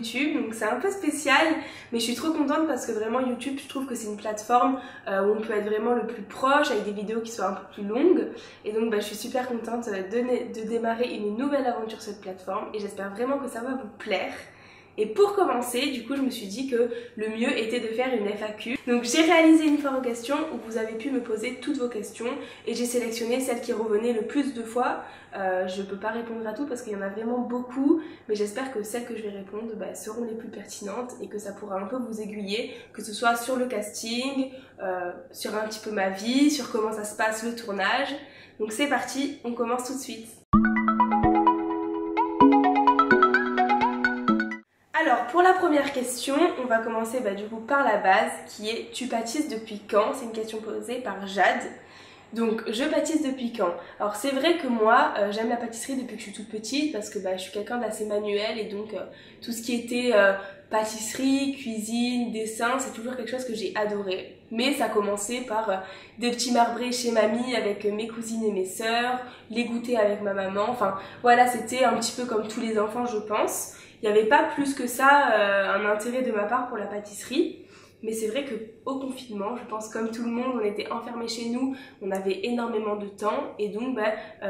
YouTube, donc c'est un peu spécial, mais je suis trop contente parce que vraiment YouTube, je trouve que c'est une plateforme où on peut être vraiment le plus proche, avec des vidéos qui soient un peu plus longues, et donc je suis super contente de démarrer une nouvelle aventure sur cette plateforme, et j'espère vraiment que ça va vous plaire. Et pour commencer, du coup, je me suis dit que le mieux était de faire une FAQ. Donc j'ai réalisé une foire aux questions où vous avez pu me poser toutes vos questions et j'ai sélectionné celles qui revenaient le plus de fois. Je peux pas répondre à tout parce qu'il y en a vraiment beaucoup, mais j'espère que celles que je vais répondre seront les plus pertinentes et que ça pourra un peu vous aiguiller, que ce soit sur le casting, sur un petit peu ma vie, sur comment ça se passe le tournage. Donc c'est parti, on commence tout de suite. Alors pour la première question, on va commencer du coup par la base qui est tu pâtisses depuis quand? C'est une question posée par Jade. Donc je pâtisse depuis quand? Alors c'est vrai que moi j'aime la pâtisserie depuis que je suis toute petite parce que je suis quelqu'un d'assez manuel et donc tout ce qui était pâtisserie, cuisine, dessin, c'est toujours quelque chose que j'ai adoré. Mais ça a commencé par des petits marbrés chez mamie avec mes cousines et mes sœurs, les goûter avec ma maman, enfin voilà, c'était un petit peu comme tous les enfants je pense. Il n'y avait pas plus que ça un intérêt de ma part pour la pâtisserie. Mais c'est vrai qu'au confinement, je pense comme tout le monde, on était enfermés chez nous, on avait énormément de temps et donc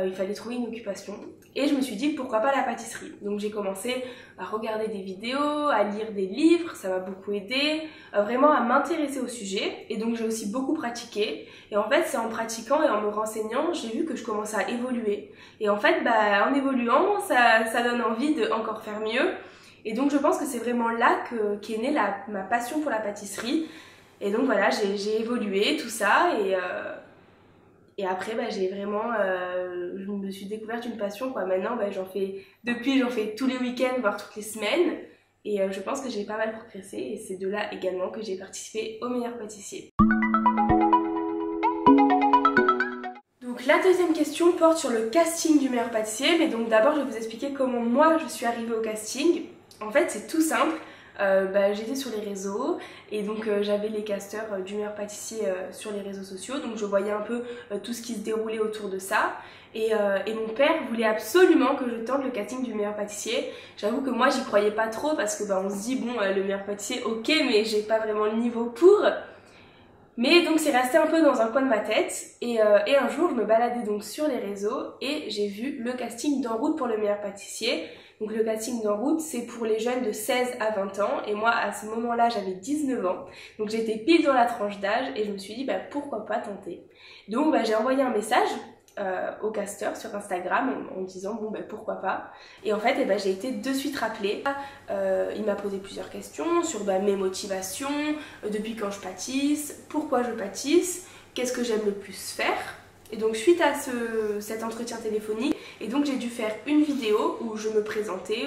il fallait trouver une occupation. Et je me suis dit pourquoi pas la pâtisserie. Donc j'ai commencé à regarder des vidéos, à lire des livres, ça m'a beaucoup aidé, vraiment à m'intéresser au sujet. Et donc j'ai aussi beaucoup pratiqué. Et en fait c'est en pratiquant et en me renseignant, j'ai vu que je commençais à évoluer. Et en fait en évoluant, ça donne envie de encore faire mieux. Et donc je pense que c'est vraiment là qu'est née ma passion pour la pâtisserie. Et donc voilà, j'ai évolué, tout ça. Et après, j'ai vraiment... je me suis découverte une passion, quoi. Maintenant, j'en fais tous les week-ends, voire toutes les semaines. Et je pense que j'ai pas mal progressé. Et c'est de là également que j'ai participé au meilleur pâtissier. Donc la deuxième question porte sur le casting du meilleur pâtissier. Mais donc d'abord, je vais vous expliquer comment moi, je suis arrivée au casting. En fait, c'est tout simple. J'étais sur les réseaux et donc j'avais les casteurs du meilleur pâtissier sur les réseaux sociaux, donc je voyais un peu tout ce qui se déroulait autour de ça et mon père voulait absolument que je tente le casting du meilleur pâtissier. J'avoue que moi j'y croyais pas trop parce que on se dit bon le meilleur pâtissier ok mais j'ai pas vraiment le niveau pour. Mais donc c'est resté un peu dans un coin de ma tête et un jour je me baladais donc sur les réseaux et j'ai vu le casting d'En route pour le meilleur pâtissier. Donc le casting d'En route c'est pour les jeunes de 16 à 20 ans et moi à ce moment là j'avais 19 ans. Donc j'étais pile dans la tranche d'âge et je me suis dit pourquoi pas tenter. Donc j'ai envoyé un message au casteur sur Instagram en disant pourquoi pas. Et en fait j'ai été de suite rappelée. Il m'a posé plusieurs questions sur mes motivations, depuis quand je pâtisse, pourquoi je pâtisse, qu'est-ce que j'aime le plus faire. Et donc suite à cet entretien téléphonique, et donc j'ai dû faire une vidéo où je me présentais,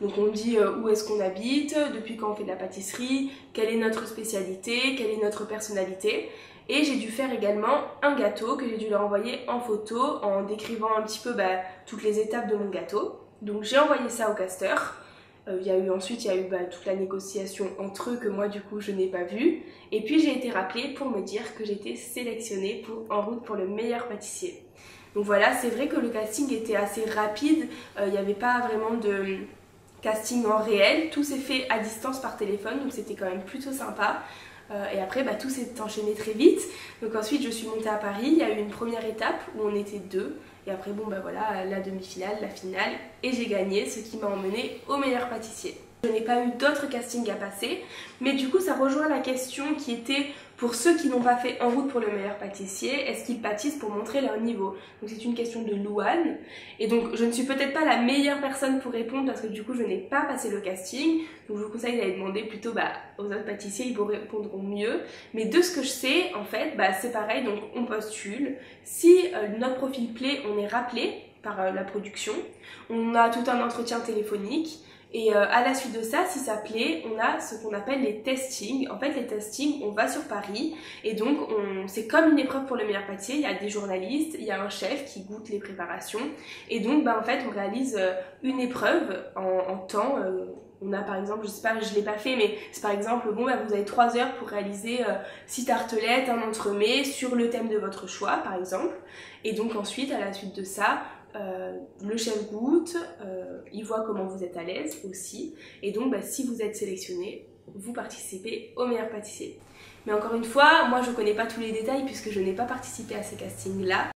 donc on dit où est-ce qu'on habite, depuis quand on fait de la pâtisserie, quelle est notre spécialité, quelle est notre personnalité. Et j'ai dû faire également un gâteau que j'ai dû leur envoyer en photo en décrivant un petit peu toutes les étapes de mon gâteau. Donc j'ai envoyé ça au casteur. Ensuite il y a eu toute la négociation entre eux que moi du coup je n'ai pas vue. Et puis j'ai été rappelée pour me dire que j'étais sélectionnée pour En route pour le meilleur pâtissier. Donc voilà, c'est vrai que le casting était assez rapide, il n'y avait pas vraiment de casting en réel, tout s'est fait à distance par téléphone donc c'était quand même plutôt sympa. Et après tout s'est enchaîné très vite. Donc ensuite je suis montée à Paris, il y a eu une première étape où on était deux. Et après voilà, la demi-finale, la finale, et j'ai gagné, ce qui m'a emmenée au meilleur pâtissier. Je n'ai pas eu d'autres castings à passer, mais du coup ça rejoint la question qui était pour ceux qui n'ont pas fait En route pour le meilleur pâtissier, est-ce qu'ils pâtissent pour montrer leur niveau? Donc c'est une question de Louane, et donc je ne suis peut-être pas la meilleure personne pour répondre parce que du coup je n'ai pas passé le casting, donc je vous conseille d'aller demander plutôt aux autres pâtissiers, ils vous répondront mieux. Mais de ce que je sais, en fait, c'est pareil, donc on postule, si notre profil plaît, on est rappelé par la production, on a tout un entretien téléphonique. Et à la suite de ça, si ça plaît, on a ce qu'on appelle les testings. En fait, les testings, on va sur Paris et donc c'est comme une épreuve pour le meilleur pâtissier. Il y a des journalistes, il y a un chef qui goûte les préparations et donc en fait, on réalise une épreuve en temps. On a par exemple, je sais pas, je l'ai pas fait, mais c'est par exemple, vous avez 3 heures pour réaliser 6 tartelettes, un entremets sur le thème de votre choix, par exemple. Et donc ensuite, à la suite de ça, le chef goûte, il voit comment vous êtes à l'aise aussi, et donc si vous êtes sélectionné, vous participez au meilleur pâtissier. Mais encore une fois, moi je connais pas tous les détails puisque je n'ai pas participé à ces castings-là.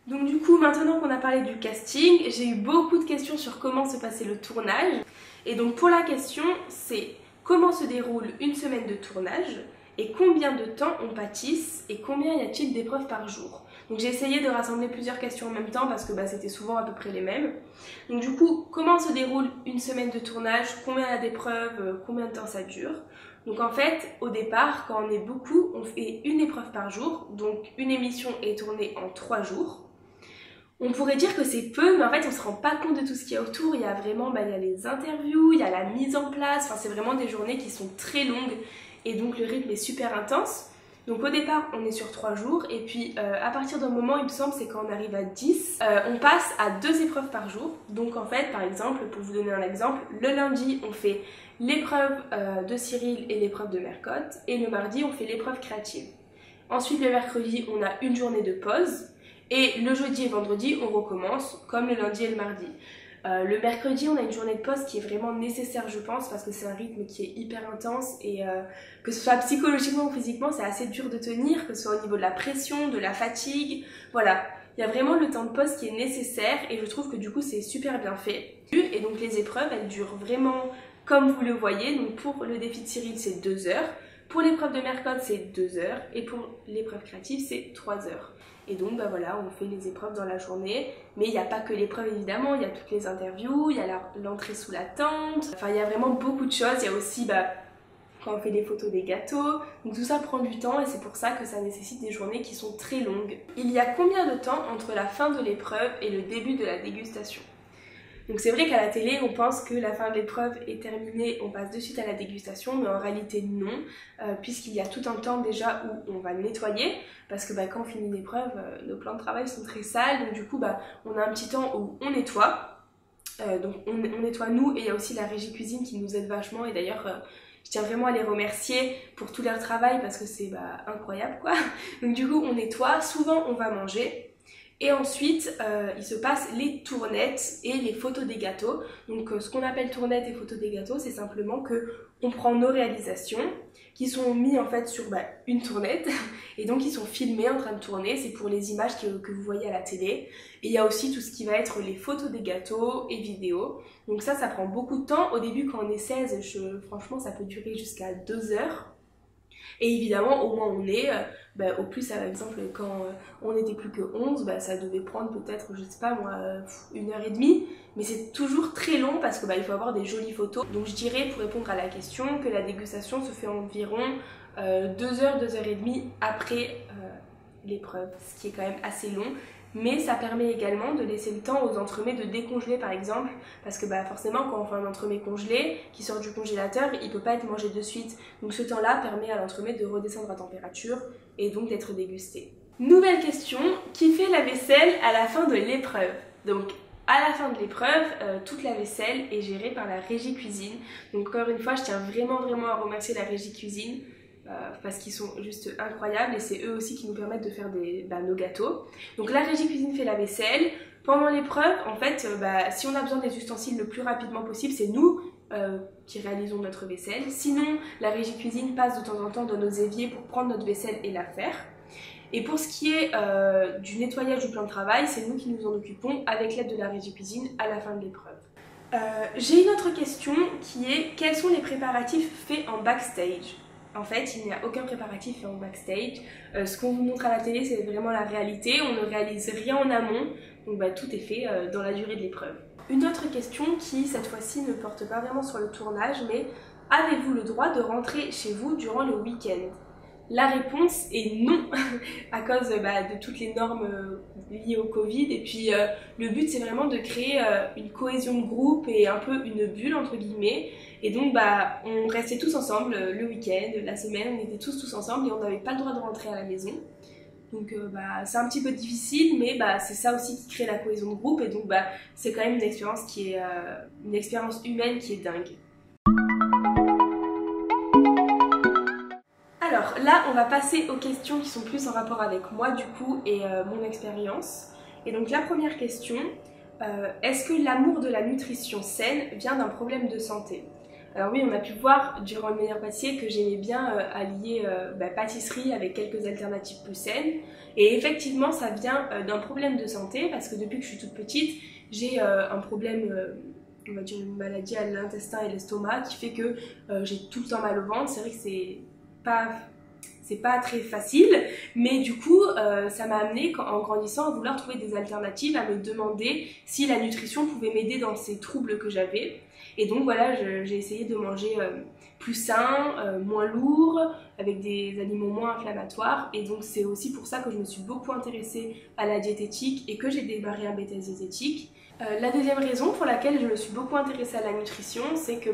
Donc du coup, maintenant qu'on a parlé du casting, j'ai eu beaucoup de questions sur comment se passait le tournage. Et donc pour la question, c'est comment se déroule une semaine de tournage et combien de temps on pâtisse et combien y a-t-il d'épreuves par jour. Donc j'ai essayé de rassembler plusieurs questions en même temps parce que c'était souvent à peu près les mêmes. Donc du coup, comment se déroule une semaine de tournage, combien il y a d'épreuves, combien de temps ça dure. Donc en fait, au départ, quand on est beaucoup, on fait une épreuve par jour. Donc une émission est tournée en 3 jours. On pourrait dire que c'est peu, mais en fait on se rend pas compte de tout ce qu'il y a autour. Il y a vraiment, il y a les interviews, il y a la mise en place, enfin c'est vraiment des journées qui sont très longues et donc le rythme est super intense. Donc au départ on est sur 3 jours et puis à partir d'un moment, il me semble, c'est quand on arrive à 10, on passe à 2 épreuves par jour. Donc en fait, par exemple, pour vous donner un exemple, le lundi on fait l'épreuve de Cyril et l'épreuve de Mercotte et le mardi on fait l'épreuve créative. Ensuite le mercredi on a une journée de pause. Et le jeudi et vendredi, on recommence comme le lundi et le mardi. Le mercredi, on a une journée de pause qui est vraiment nécessaire, je pense, parce que c'est un rythme qui est hyper intense et que ce soit psychologiquement ou physiquement, c'est assez dur de tenir, que ce soit au niveau de la pression, de la fatigue. Voilà, il y a vraiment le temps de pause qui est nécessaire et je trouve que du coup, c'est super bien fait. Et donc les épreuves, elles durent vraiment comme vous le voyez. Donc pour le défi de Cyril, c'est 2 heures. Pour l'épreuve de Mercotte, c'est 2 heures. Et pour l'épreuve créative, c'est 3 heures. Et donc voilà, on fait les épreuves dans la journée, mais il n'y a pas que l'épreuve évidemment, il y a toutes les interviews, il y a l'entrée sous la tente, enfin il y a vraiment beaucoup de choses. Il y a aussi quand on fait des photos des gâteaux, donc tout ça prend du temps et c'est pour ça que ça nécessite des journées qui sont très longues. Il y a combien de temps entre la fin de l'épreuve et le début de la dégustation? Donc c'est vrai qu'à la télé, on pense que la fin de l'épreuve est terminée, on passe de suite à la dégustation, mais en réalité non, puisqu'il y a tout un temps déjà où on va nettoyer, parce que quand on finit l'épreuve, nos plans de travail sont très sales, donc du coup on a un petit temps où on nettoie, donc on nettoie nous, et il y a aussi la régie cuisine qui nous aide vachement, et d'ailleurs je tiens vraiment à les remercier pour tout leur travail, parce que c'est incroyable quoi. Donc du coup on nettoie, souvent on va manger. Et ensuite, il se passe les tournettes et les photos des gâteaux. Donc ce qu'on appelle tournettes et photos des gâteaux, c'est simplement que on prend nos réalisations qui sont mises en fait sur une tournette et donc ils sont filmés en train de tourner. C'est pour les images que vous voyez à la télé. Et il y a aussi tout ce qui va être les photos des gâteaux et vidéos. Donc ça prend beaucoup de temps. Au début, quand on est 16, franchement, ça peut durer jusqu'à 2 heures. Et évidemment, au moins on est, au plus, par exemple, quand on n'était plus que 11, ça devait prendre peut-être, je sais pas moi, 1h30. Mais c'est toujours très long parce que il faut avoir des jolies photos. Donc je dirais, pour répondre à la question, que la dégustation se fait environ 2 heures, 2h30 après l'épreuve, ce qui est quand même assez long. Mais ça permet également de laisser le temps aux entremets de décongeler par exemple, parce que forcément quand on fait un entremets congelé qui sort du congélateur, il peut pas être mangé de suite. Donc ce temps-là permet à l'entremet de redescendre à température et donc d'être dégusté. Nouvelle question, qui fait la vaisselle à la fin de l'épreuve? Donc à la fin de l'épreuve, toute la vaisselle est gérée par la régie cuisine. Donc encore une fois, je tiens vraiment à remercier la régie cuisine. Parce qu'ils sont juste incroyables et c'est eux aussi qui nous permettent de faire nos gâteaux. Donc la régie cuisine fait la vaisselle. Pendant l'épreuve, en fait, si on a besoin des ustensiles le plus rapidement possible, c'est nous qui réalisons notre vaisselle. Sinon, la régie cuisine passe de temps en temps dans nos éviers pour prendre notre vaisselle et la faire. Et pour ce qui est du nettoyage du plan de travail, c'est nous qui nous en occupons avec l'aide de la régie cuisine à la fin de l'épreuve. J'ai une autre question qui est: quels sont les préparatifs faits en backstage? En fait, il n'y a aucun préparatif fait en backstage. Ce qu'on vous montre à la télé, c'est vraiment la réalité. On ne réalise rien en amont. Donc tout est fait dans la durée de l'épreuve. Une autre question qui, cette fois-ci, ne porte pas vraiment sur le tournage, mais avez-vous le droit de rentrer chez vous durant le week-end? La réponse est non, à cause de toutes les normes liées au Covid. Et puis le but, c'est vraiment de créer une cohésion de groupe et un peu une bulle, entre guillemets. Et donc on restait tous ensemble le week-end, la semaine, on était tous ensemble et on n'avait pas le droit de rentrer à la maison. Donc c'est un petit peu difficile, mais c'est ça aussi qui crée la cohésion de groupe. Et donc c'est quand même une expérience qui est une expérience humaine qui est dingue. Alors là, on va passer aux questions qui sont plus en rapport avec moi du coup et mon expérience. Et donc la première question, est-ce que l'amour de la nutrition saine vient d'un problème de santé? Alors oui, on a pu voir durant le meilleur pâtissier que j'aimais bien allier pâtisserie avec quelques alternatives plus saines. Et effectivement, ça vient d'un problème de santé parce que depuis que je suis toute petite, j'ai un problème, on va dire une maladie à l'intestin et l'estomac qui fait que j'ai tout le temps mal au ventre. C'est vrai que c'est pas très facile, mais du coup ça m'a amené en grandissant à vouloir trouver des alternatives, à me demander si la nutrition pouvait m'aider dans ces troubles que j'avais. Et donc voilà, j'ai essayé de manger plus sain, moins lourd, avec des aliments moins inflammatoires. Et donc c'est aussi pour ça que je me suis beaucoup intéressée à la diététique et que j'ai démarré un BTS diététique. La deuxième raison pour laquelle je me suis beaucoup intéressée à la nutrition, c'est que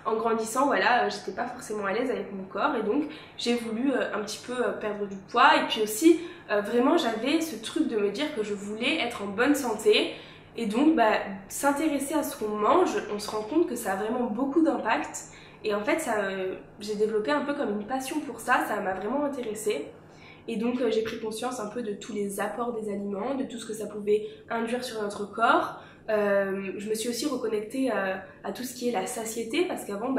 en grandissant, voilà, j'étais pas forcément à l'aise avec mon corps et donc j'ai voulu un petit peu perdre du poids et puis aussi vraiment j'avais ce truc de me dire que je voulais être en bonne santé et donc s'intéresser à ce qu'on mange, on se rend compte que ça a vraiment beaucoup d'impact et en fait j'ai développé un peu comme une passion pour ça, ça m'a vraiment intéressée. Et donc j'ai pris conscience un peu de tous les apports des aliments, de tout ce que ça pouvait induire sur notre corps. Je me suis aussi reconnectée à tout ce qui est la satiété parce qu'avant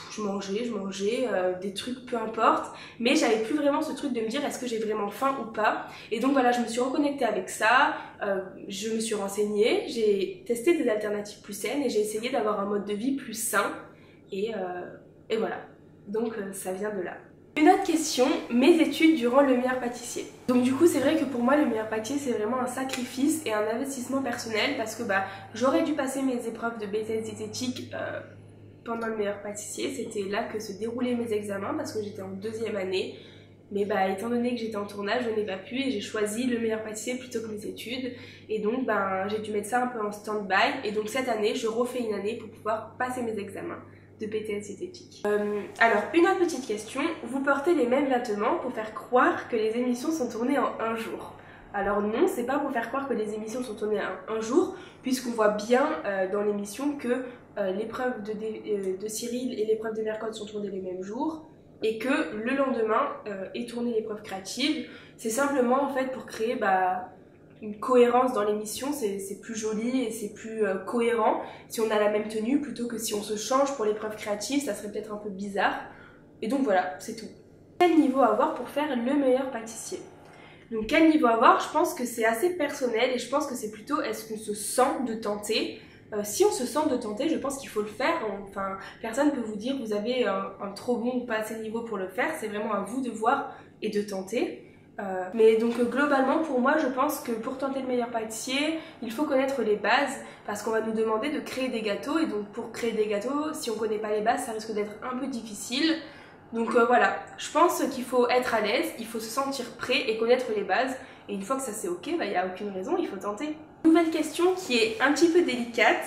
je mangeais des trucs peu importe, mais j'avais plus vraiment ce truc de me dire est-ce que j'ai vraiment faim ou pas. Et donc voilà, je me suis reconnectée avec ça, je me suis renseignée, j'ai testé des alternatives plus saines et j'ai essayé d'avoir un mode de vie plus sain et voilà, donc ça vient de là. Une autre question, mes études durant le meilleur pâtissier. Donc du coup c'est vrai que pour moi le meilleur pâtissier c'est vraiment un sacrifice et un investissement personnel parce que j'aurais dû passer mes épreuves de BTS diététique pendant le meilleur pâtissier, c'était là que se déroulaient mes examens parce que j'étais en deuxième année. Mais étant donné que j'étais en tournage, je n'ai pas pu et j'ai choisi le meilleur pâtissier plutôt que mes études. Et donc j'ai dû mettre ça un peu en stand-by. Et donc cette année, je refais une année pour pouvoir passer mes examens de BTS diététique. Alors, une autre petite question. Vous portez les mêmes vêtements pour faire croire que les émissions sont tournées en un jour? Alors non, c'est pas pour faire croire que les émissions sont tournées en un jour, puisqu'on voit bien dans l'émission que l'épreuve de Cyril et l'épreuve de Mercotte sont tournées les mêmes jours, et que le lendemain est tournée l'épreuve créative. C'est simplement en fait pour créer une cohérence dans l'émission, c'est plus joli et c'est plus cohérent si on a la même tenue plutôt que si on se change pour l'épreuve créative, ça serait peut-être un peu bizarre. Et donc voilà, c'est tout. Quel niveau avoir pour faire le meilleur pâtissier? Donc quel niveau avoir? Je pense que c'est assez personnel et je pense que c'est plutôt est-ce qu'on se sent de tenter. Si on se sent de tenter, je pense qu'il faut le faire. Enfin, personne ne peut vous dire vous avez un trop bon ou pas assez de niveau pour le faire, c'est vraiment à vous de voir et de tenter. Mais donc globalement pour moi je pense que pour tenter le meilleur pâtissier il faut connaître les bases parce qu'on va nous demander de créer des gâteaux et donc pour créer des gâteaux si on connaît pas les bases ça risque d'être un peu difficile. Donc voilà, je pense qu'il faut être à l'aise, il faut se sentir prêt et connaître les bases et une fois que ça c'est ok, il n'y a aucune raison, il faut tenter. Nouvelle question qui est un petit peu délicate,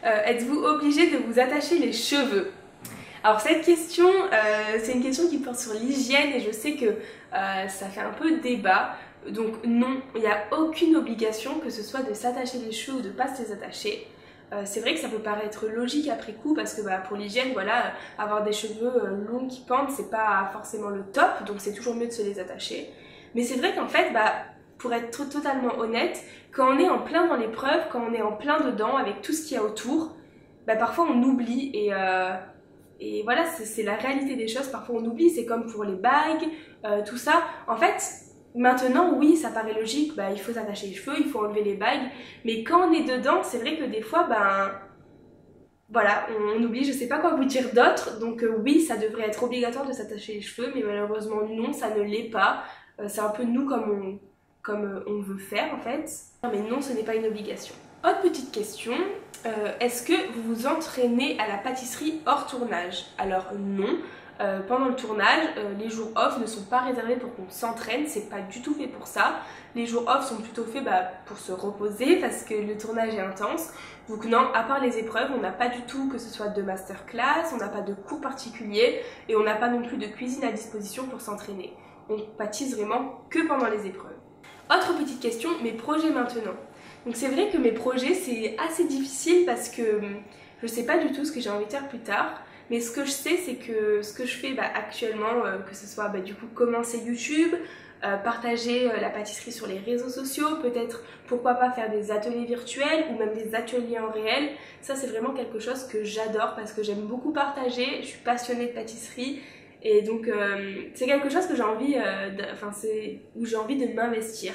êtes-vous obligé de vous attacher les cheveux? Alors cette question, c'est une question qui porte sur l'hygiène et je sais que ça fait un peu débat. Donc non, il n'y a aucune obligation que ce soit de s'attacher les cheveux ou de ne pas se les attacher. C'est vrai que ça peut paraître logique après coup parce que pour l'hygiène, voilà, avoir des cheveux longs qui pendent, c'est pas forcément le top, donc c'est toujours mieux de se les attacher. Mais c'est vrai qu'en fait, pour être totalement honnête, quand on est en plein dans l'épreuve, quand on est en plein dedans avec tout ce qu'il y a autour, parfois on oublie et voilà, c'est la réalité des choses, parfois on oublie, c'est comme pour les bagues, tout ça. En fait, maintenant, oui, ça paraît logique, il faut s'attacher les cheveux, il faut enlever les bagues, mais quand on est dedans, c'est vrai que des fois, voilà, on oublie, je sais pas quoi vous dire d'autre, donc oui, ça devrait être obligatoire de s'attacher les cheveux, mais malheureusement non, ça ne l'est pas, c'est un peu nous comme on veut faire en fait, mais non, ce n'est pas une obligation. Autre petite question, est-ce que vous vous entraînez à la pâtisserie hors tournage? Alors non, pendant le tournage, les jours off ne sont pas réservés pour qu'on s'entraîne, c'est pas du tout fait pour ça. Les jours off sont plutôt faits pour se reposer parce que le tournage est intense. Donc non, à part les épreuves, on n'a pas du tout que ce soit de masterclass, on n'a pas de cours particuliers et on n'a pas non plus de cuisine à disposition pour s'entraîner. On pâtisse vraiment que pendant les épreuves. Autre petite question, mes projets maintenant. Donc c'est vrai que mes projets c'est assez difficile parce que je sais pas du tout ce que j'ai envie de faire plus tard. mais ce que je sais c'est que ce que je fais actuellement, que ce soit du coup commencer YouTube, partager la pâtisserie sur les réseaux sociaux, peut-être pourquoi pas faire des ateliers virtuels ou même des ateliers en réel, ça c'est vraiment quelque chose que j'adore parce que j'aime beaucoup partager, je suis passionnée de pâtisserie et donc c'est quelque chose que j'ai envie, où j'ai envie de m'investir.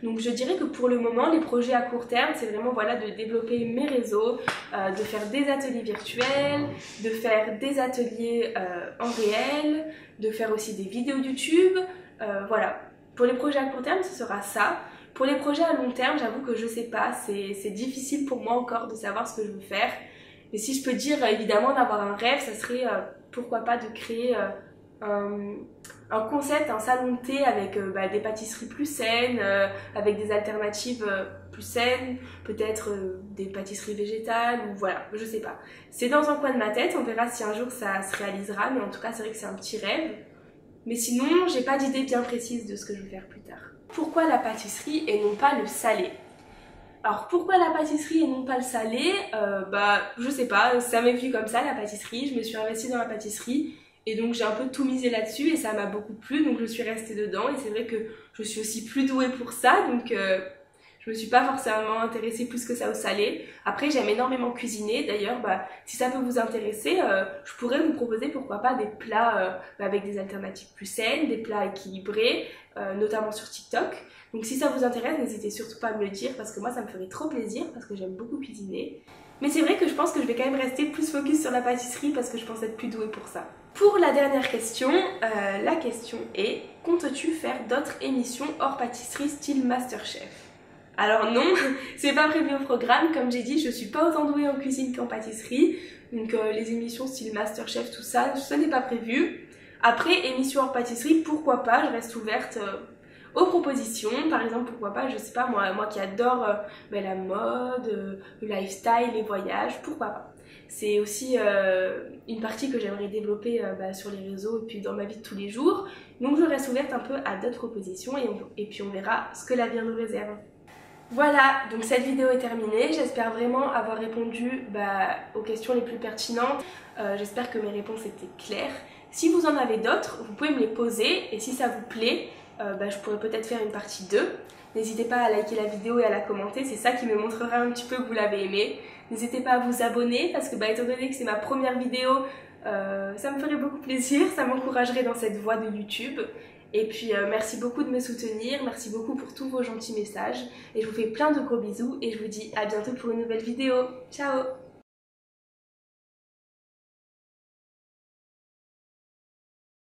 Donc je dirais que pour le moment les projets à court terme c'est vraiment de développer mes réseaux, de faire des ateliers virtuels, de faire des ateliers en réel, de faire aussi des vidéos YouTube, voilà. Pour les projets à court terme, ce sera ça. Pour les projets à long terme, j'avoue que je sais pas, c'est difficile pour moi encore de savoir ce que je veux faire. Mais si je peux dire évidemment d'avoir un rêve, ça serait pourquoi pas de créer un concept, un salon de thé avec des pâtisseries plus saines, avec des alternatives plus saines, peut-être des pâtisseries végétales, ou voilà, je sais pas. C'est dans un coin de ma tête, on verra si un jour ça se réalisera, mais en tout cas c'est vrai que c'est un petit rêve. Mais sinon, j'ai pas d'idée bien précise de ce que je veux faire plus tard. Pourquoi la pâtisserie et non pas le salé? Alors pourquoi la pâtisserie et non pas le salé? Je sais pas, ça m'est venu comme ça la pâtisserie, je me suis investie dans la pâtisserie et donc j'ai un peu tout misé là-dessus et ça m'a beaucoup plu donc je suis restée dedans et c'est vrai que je suis aussi plus douée pour ça donc je me suis pas forcément intéressée plus que ça au salé. Après j'aime énormément cuisiner, d'ailleurs si ça peut vous intéresser, je pourrais vous proposer pourquoi pas des plats avec des alternatives plus saines, des plats équilibrés, notamment sur TikTok. Donc si ça vous intéresse, n'hésitez surtout pas à me le dire parce que moi ça me ferait trop plaisir parce que j'aime beaucoup cuisiner. Mais c'est vrai que je pense que je vais quand même rester plus focus sur la pâtisserie parce que je pense être plus douée pour ça. Pour la dernière question, la question est: comptes-tu faire d'autres émissions hors pâtisserie style Masterchef? Alors non, c'est pas prévu au programme, comme j'ai dit, je suis pas autant douée en cuisine qu'en pâtisserie, donc les émissions style Masterchef, tout ça, ce n'est pas prévu. Après, émissions hors pâtisserie, pourquoi pas, je reste ouverte aux propositions, par exemple, pourquoi pas, je sais pas, moi qui adore la mode, le lifestyle, les voyages, pourquoi pas. C'est aussi une partie que j'aimerais développer sur les réseaux et puis dans ma vie de tous les jours, donc je reste ouverte un peu à d'autres propositions et puis on verra ce que l'avenir nous réserve. Voilà, donc cette vidéo est terminée, j'espère vraiment avoir répondu aux questions les plus pertinentes, j'espère que mes réponses étaient claires. Si vous en avez d'autres, vous pouvez me les poser et si ça vous plaît, je pourrais peut-être faire une partie 2. N'hésitez pas à liker la vidéo et à la commenter, c'est ça qui me montrera un petit peu que vous l'avez aimée. N'hésitez pas à vous abonner parce que étant donné que c'est ma première vidéo, ça me ferait beaucoup plaisir, ça m'encouragerait dans cette voie de YouTube. Et puis merci beaucoup de me soutenir, merci beaucoup pour tous vos gentils messages et je vous fais plein de gros bisous et je vous dis à bientôt pour une nouvelle vidéo. Ciao!